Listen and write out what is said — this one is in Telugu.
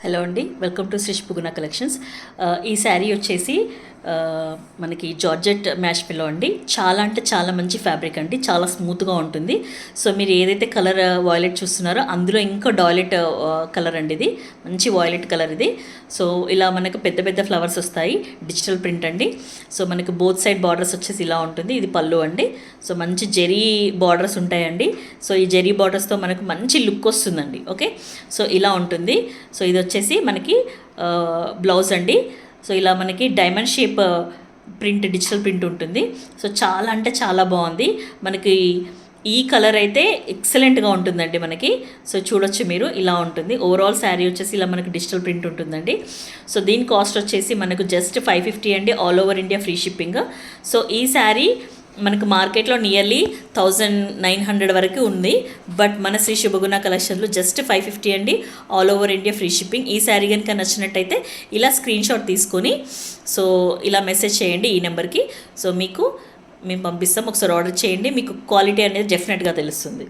హలో అండి, వెల్కమ్ టు శ్రీ పుగుణ కలెక్షన్స్. ఈ శారీ వచ్చేసి మనకి జార్జెట్ మ్యాష్ పిల్లో అండి. చాలా అంటే చాలా మంచి ఫ్యాబ్రిక్ అండి, చాలా స్మూత్గా ఉంటుంది. సో మీరు ఏదైతే కలర్ వాయిలెట్ చూస్తున్నారో అందులో ఇంకా డాయిలెట్ కలర్ అండి, ఇది మంచి వాయిలెట్ కలర్ ఇది. సో ఇలా మనకు పెద్ద పెద్ద ఫ్లవర్స్ వస్తాయి, డిజిటల్ ప్రింట్ అండి. సో మనకు బోత్ సైడ్ బార్డర్స్ వచ్చేసి ఇలా ఉంటుంది. ఇది పళ్ళు అండి. సో మంచి జెరీ బార్డర్స్ ఉంటాయండి. సో ఈ జెరీ బార్డర్స్తో మనకు మంచి లుక్ వస్తుందండి. ఓకే, సో ఇలా ఉంటుంది. సో ఇది వచ్చేసి మనకి బ్లౌజ్ అండి. సో ఇలా మనకి diamond shape print, digital print ఉంటుంది. సో చాలా అంటే చాలా బాగుంది. మనకి ఈ కలర్ అయితే ఎక్సలెంట్గా ఉంటుందండి మనకి. సో చూడొచ్చు మీరు, ఇలా ఉంటుంది. ఓవరాల్ శారీ వచ్చేసి ఇలా మనకి డిజిటల్ ప్రింట్ ఉంటుందండి. సో దీని కాస్ట్ వచ్చేసి మనకు జస్ట్ 550 అండి, all over India free shipping. So ఈ శారీ మనకు మార్కెట్లో నియర్లీ 1900 వరకు ఉంది. బట్ మన శ్రీ శుభగుణ కలెక్షన్లో జస్ట్ 550 అండి, all over India free shipping. ఈ శారీ కనుక నచ్చినట్టయితే ఇలా స్క్రీన్ షాట్ తీసుకొని సో ఇలా మెసేజ్ చేయండి ఈ నెంబర్కి. సో మీకు మేము పంపిస్తాం, ఒకసారి ఆర్డర్ చేయండి, మీకు క్వాలిటీ అనేది డెఫినెట్గా తెలుస్తుంది.